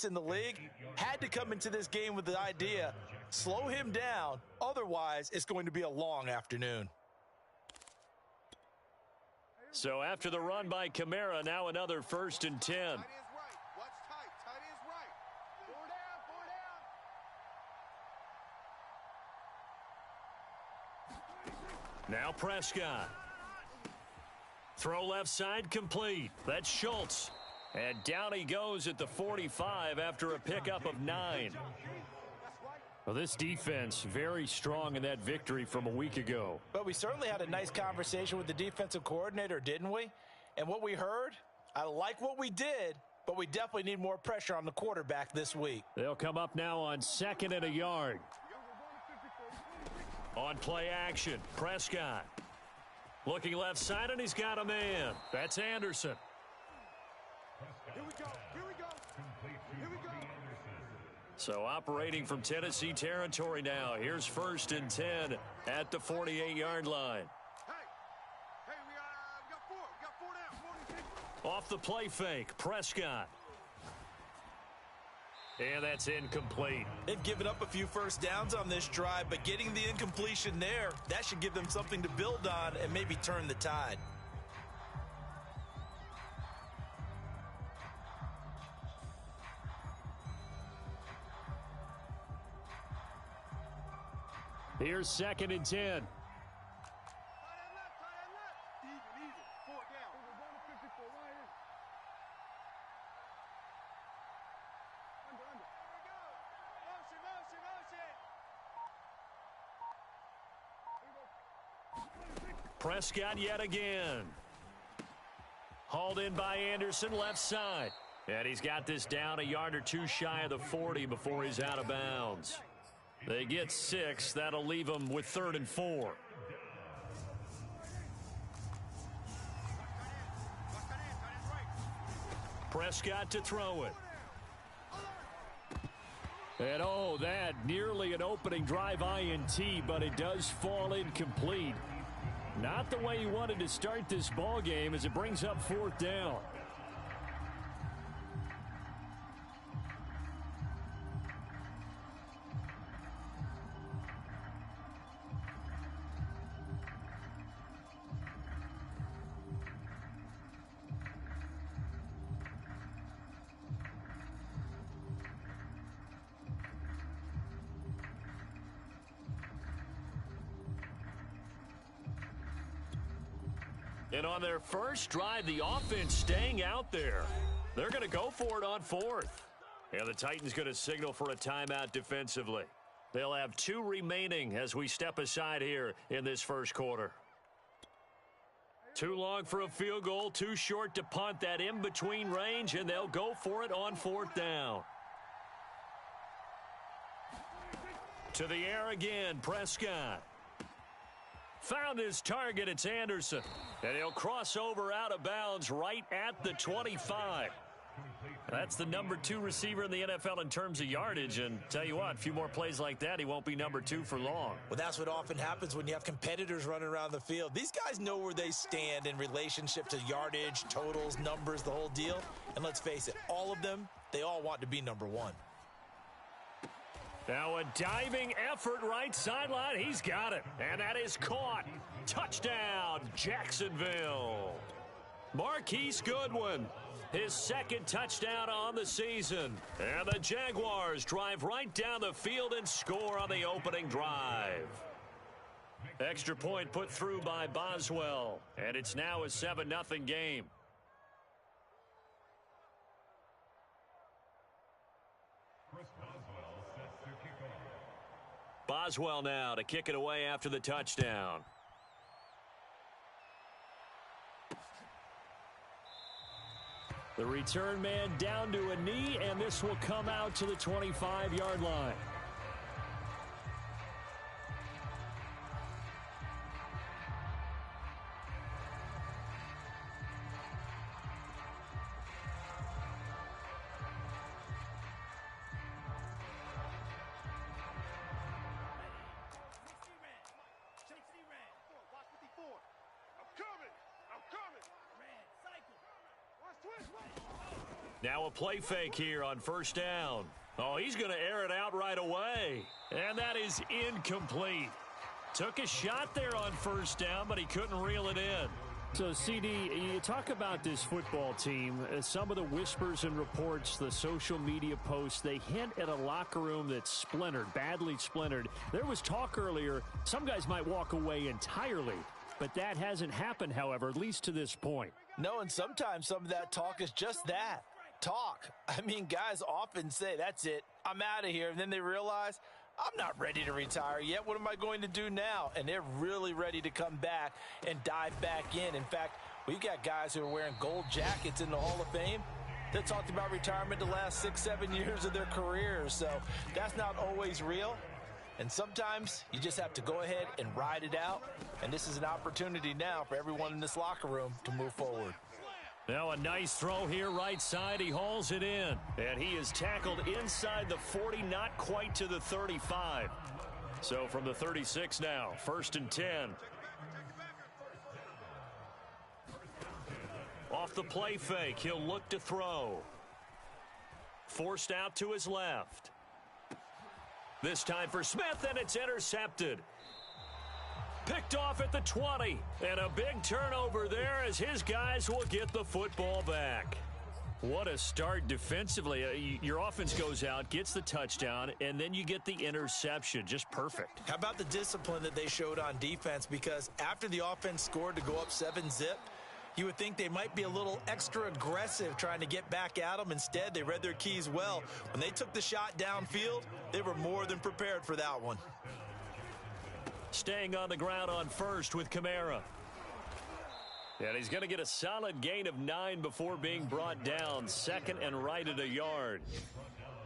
in the league, had to come into this game with the idea, slow him down, otherwise it's going to be a long afternoon. So after the run by Kamara, now another 1st and 10. Now Prescott. Throw left side complete. That's Schultz. And down he goes at the 45 after a pickup of 9. Well, this defense very strong in that victory from a week ago. But we certainly had a nice conversation with the defensive coordinator, didn't we? And what we heard, I like what we did, but we definitely need more pressure on the quarterback this week. They'll come up now on 2nd and a yard. On play action, Prescott. Looking left side, and he's got a man. That's Anderson. Here we go. Here we go. Here we go. So operating from Tennessee territory now. Here's 1st and 10 at the 48-yard line. Hey, we got 4. We got 4 down. Off the play fake, Prescott. And that's incomplete. They've given up a few first downs on this drive, but getting the incompletion there, that should give them something to build on and maybe turn the tide. Here's 2nd and 10. Tight end left. Even. 4 down. Prescott yet again. Hauled in by Anderson, left side. And he's got this down a yard or two shy of the 40 before he's out of bounds. They get 6. That'll leave them with 3rd and 4. Prescott to throw it. And oh, that nearly an opening drive INT, but it does fall incomplete. Not the way he wanted to start this ball game as it brings up 4th down. And on their first drive, the offense staying out there. They're going to go for it on 4th. And the Titans going to signal for a timeout defensively. They'll have 2 remaining as we step aside here in this first quarter. Too long for a field goal, too short to punt, that in-between range, and they'll go for it on 4th down. To the air again, Prescott. Found his target, it's Anderson. And he'll cross over out of bounds right at the 25. That's the number 2 receiver in the NFL in terms of yardage. And tell you what, a few more plays like that, he won't be number 2 for long. Well, that's what often happens when you have competitors running around the field. These guys know where they stand in relationship to yardage, totals, numbers, the whole deal. And let's face it, all of them, they all want to be number 1. Now a diving effort right sideline. He's got it. And that is caught. Touchdown, Jacksonville. Marquise Goodwin, his 2nd touchdown on the season. And the Jaguars drive right down the field and score on the opening drive. Extra point put through by Boswell. And it's now a 7-0 game. Boswell now to kick it away after the touchdown. The return man down to a knee, and this will come out to the 25-yard line. I'm coming. Ran, cycle. Watch twist. Now a play fake here on first down. Oh, he's going to air it out right away. And that is incomplete. Took a shot there on first down, but he couldn't reel it in. So, CD, you talk about this football team. Some of the whispers and reports, the social media posts, they hint at a locker room that's splintered, badly splintered. There was talk earlier, some guys might walk away entirely. But that hasn't happened, however, at least to this point. No, and sometimes some of that talk is just that, talk. I mean, guys often say, that's it, I'm out of here. And then they realize, I'm not ready to retire yet. What am I going to do now? And they're really ready to come back and dive back in. In fact, we've got guys who are wearing gold jackets in the Hall of Fame that talked about retirement the last 6-7 years of their careers. So that's not always real. And sometimes you just have to go ahead and ride it out. And this is an opportunity now for everyone in this locker room to move forward. Now a nice throw here right side. He hauls it in. And he is tackled inside the 40, not quite to the 35. So from the 36 now, 1st and 10. Off the play fake, he'll look to throw. Forced out to his left. This time for Smith, and it's intercepted. Picked off at the 20, and a big turnover there as his guys will get the football back. What a start defensively. Your offense goes out, gets the touchdown, and then you get the interception. Just perfect. How about the discipline that they showed on defense? Because after the offense scored to go up 7-zip, you would think they might be a little extra aggressive trying to get back at them. Instead, they read their keys well. When they took the shot downfield, they were more than prepared for that one. Staying on the ground on first with Kamara. And he's going to get a solid gain of 9 before being brought down. 2nd and right at a yard.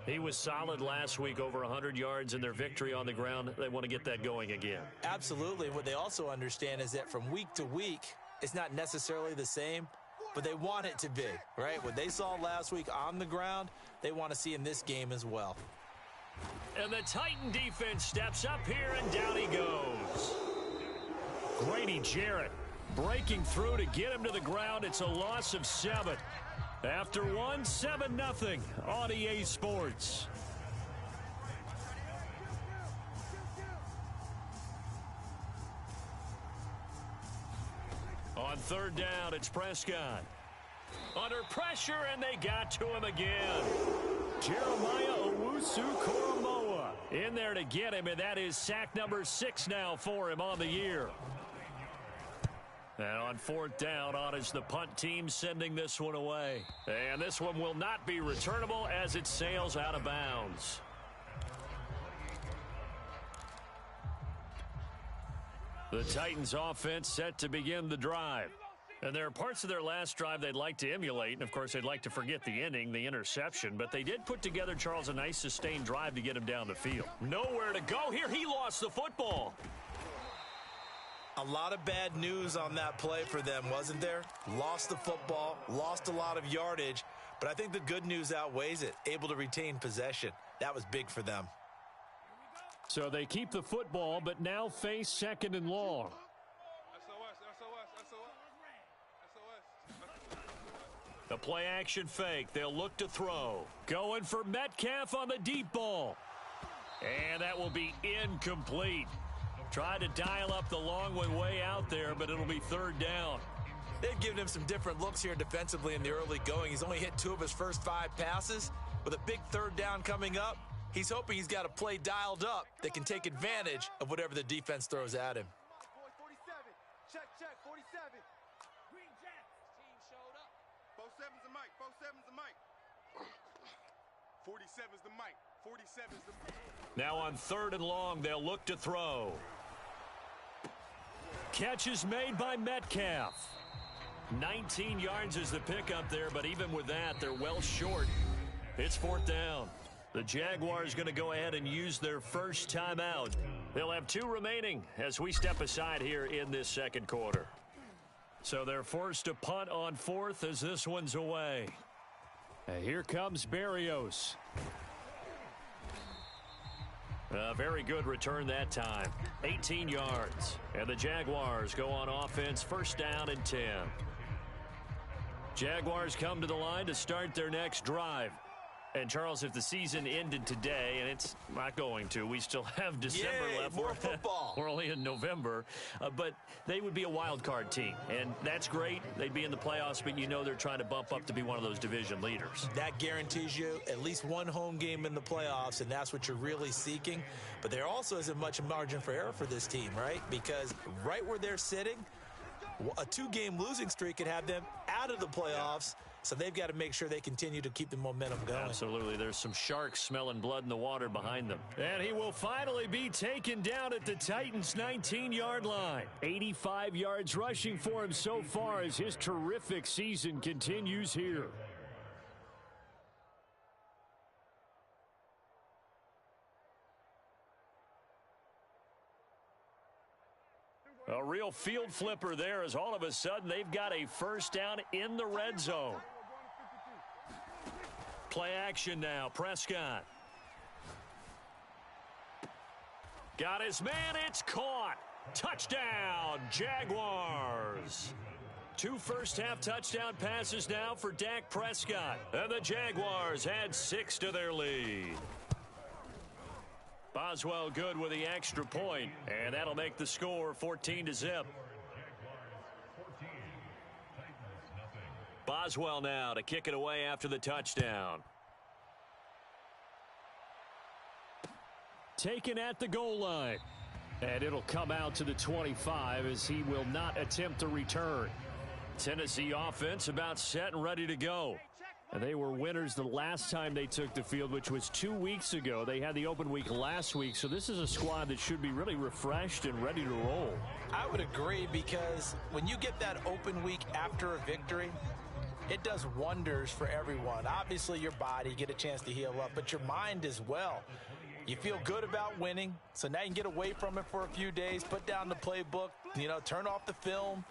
He was solid last week, over 100 yards in their victory on the ground. They want to get that going again. Absolutely. What they also understand is that from week to week, it's not necessarily the same, but they want it to be, right? What they saw last week on the ground, they want to see in this game as well. And the Titan defense steps up here, and down he goes. Grady Jarrett breaking through to get him to the ground. It's a loss of 7. After 1, 7-0 on EA Sports. On 3rd down, it's Prescott. Under pressure, and they got to him again. Jeremiah Owusu-Koramoah in there to get him, and that is sack number 6 now for him on the year. And on 4th down, on is the punt team sending this one away. And this one will not be returnable as it sails out of bounds. The Titans offense set to begin the drive. And there are parts of their last drive they'd like to emulate. And, of course, they'd like to forget the ending, the interception. But they did put together, Charles, a nice sustained drive to get him down the field. Nowhere to go here. He lost the football. A lot of bad news on that play for them, wasn't there? Lost the football, lost a lot of yardage. But I think the good news outweighs it. Able to retain possession. That was big for them. So they keep the football, but now face 2nd and long. The play action fake. They'll look to throw. Going for Metcalf on the deep ball. And that will be incomplete. Tried to dial up the long one way out there, but it'll be 3rd down. They've given him some different looks here defensively in the early going. He's only hit 2 of his first 5 passes. With a big 3rd down coming up, he's hoping he's got a play dialed up that can take advantage of whatever the defense throws at him. 47. Check, 47. Green Jack. Team showed up. 47's the mic. 47's the mic. 47's the mic. 47's the mic. Now on 3rd and long, they'll look to throw. Catch is made by Metcalf. 19 yards is the pickup there, but even with that, they're well short. It's 4th down. The Jaguars going to go ahead and use their first timeout. They'll have 2 remaining as we step aside here in this 2nd quarter. So they're forced to punt on 4th as this one's away. And here comes Berrios. A very good return that time. 18 yards. And the Jaguars go on offense, 1st down and 10. Jaguars come to the line to start their next drive. And, Charles, if the season ended today, and it's not going to, we still have December left. More football. We're only in November. But they would be a wild card team, and that's great. They'd be in the playoffs, but you know they're trying to bump up to be one of those division leaders. That guarantees you at least one home game in the playoffs, and that's what you're really seeking. But there also isn't much margin for error for this team, right? Because right where they're sitting, a 2-game losing streak could have them out of the playoffs. So they've got to make sure they continue to keep the momentum going. Absolutely. There's some sharks smelling blood in the water behind them. And he will finally be taken down at the Titans' 19-yard line. 85 yards rushing for him so far as his terrific season continues here. A real field flipper there as all of a sudden they've got a first down in the red zone. Play action now. Prescott. Got his man. It's caught. Touchdown, Jaguars. 2 first-half touchdown passes now for Dak Prescott. And the Jaguars add 6 to their lead. Boswell good with the extra point, and that'll make the score 14-0. Boswell now to kick it away after the touchdown. Taken at the goal line. And it'll come out to the 25 as he will not attempt to return. Tennessee offense about set and ready to go. And they were winners the last time they took the field, which was 2 weeks ago. They had the open week last week, so this is a squad that should be really refreshed and ready to roll. I would agree, because when you get that open week after a victory, it does wonders for everyone. Obviously, your body, get a chance to heal up, but your mind as well. You feel good about winning, so now you can get away from it for a few days, put down the playbook, turn off the film.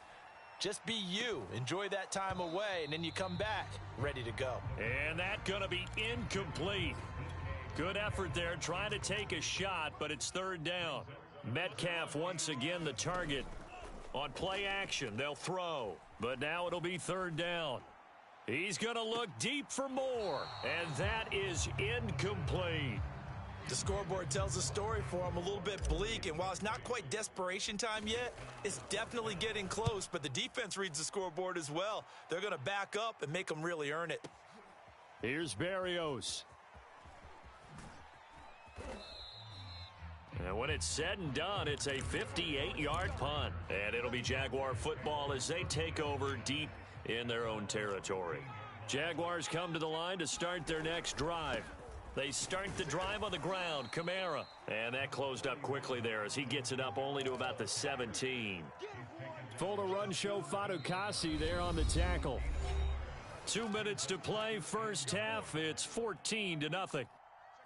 Just be you. Enjoy that time away, and then you come back ready to go. And that's going to be incomplete. Good effort there, trying to take a shot, but it's third down. Metcalf once again the target. On play action, they'll throw. But now it'll be third down. He's going to look deep for more, and that is incomplete. The scoreboard tells a story for him, a little bit bleak, and while it's not quite desperation time yet, it's definitely getting close, but the defense reads the scoreboard as well. They're going to back up and make them really earn it. Here's Berrios. And when it's said and done, it's a 58-yard punt, and it'll be Jaguar football as they take over deep in their own territory. Jaguars come to the line to start their next drive. They start the drive on the ground. Kamara. And that closed up quickly there as he gets it up only to about the 17. Full to run show Fatukasi there on the tackle. 2 minutes to play first half. It's 14-0.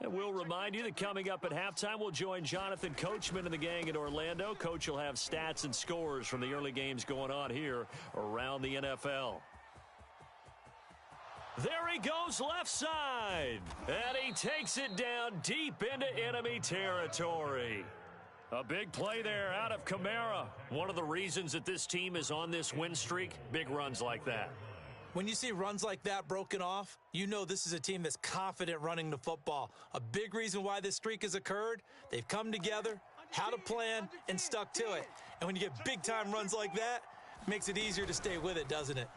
And we'll remind you that coming up at halftime, we'll join Jonathan Coachman and the gang in Orlando. Coach will have stats and scores from the early games going on here around the NFL. There he goes left side. And he takes it down deep into enemy territory. A big play there out of Kamara. One of the reasons that this team is on this win streak, big runs like that. When you see runs like that broken off, you know this is a team that's confident running the football. A big reason why this streak has occurred, they've come together, had a plan, and stuck to it. And when you get big-time runs like that, it makes it easier to stay with it, doesn't it?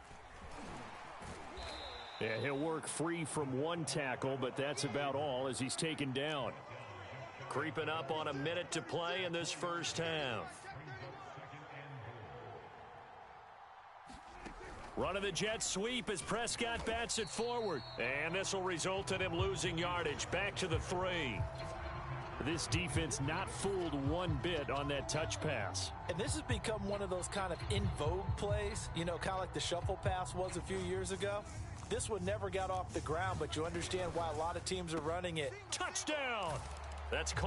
Yeah, he'll work free from one tackle, but that's about all as he's taken down. Creeping up on a minute to play in this first half. Running the jet sweep as Prescott bats it forward. And this will result in him losing yardage. Back to the 3. This defense not fooled one bit on that touch pass. And this has become one of those kind of in vogue plays, kind of like the shuffle pass was a few years ago. This one never got off the ground, but you understand why a lot of teams are running it. Touchdown! That's called.